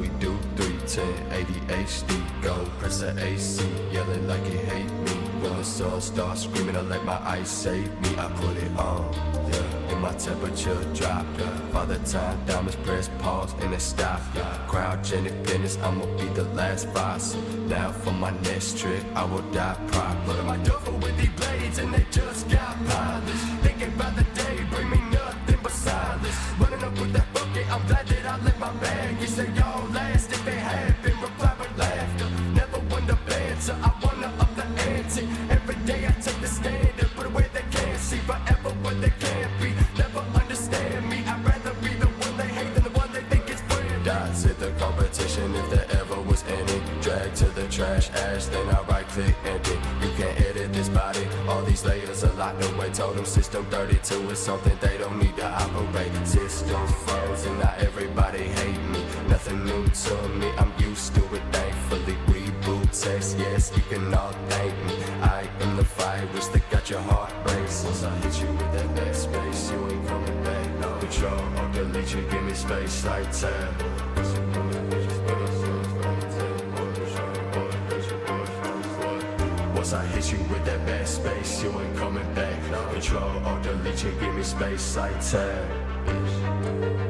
we do 310 ADHD. Go press the AC, yelling like it hate me. When the sun starts screaming, I let my ice save me. I put it on, yeah, and my temperature dropped. Father time, diamonds press pause and it stop. Crowd independence, I'ma be the last boss. Now for my next trick, I will die proper. Look at my duffel with these blades and they just got polished. Thinking about the day, bring me nothing but silence. Running up with that bucket, I'm glad that I let my bag. You say y'all last if it had been reply with laughter. Never won the answer, I wanna up the ante. Every day I take the stand and put away they can't see. Forever what they can't be, never understand me. I'd rather be the one they hate than the one they think is friend. Dies at the competition if there ever was any. Drag to the trash ash, then I right click edit. You can't edit this body, all these layers a lot away. Told them system 32 is something they don't need to operate. Systems frozen, now everybody hate me. Nothing new to me, I'm used to it thankfully. Reboot text, yes, you can all thank me. I am the virus that got your heart racing. Once I hit you with that backspace, you ain't coming back. No control or delete you, give me space like time. Once I hit you with that bad space, you ain't coming back. No control or delete you, give me space like time.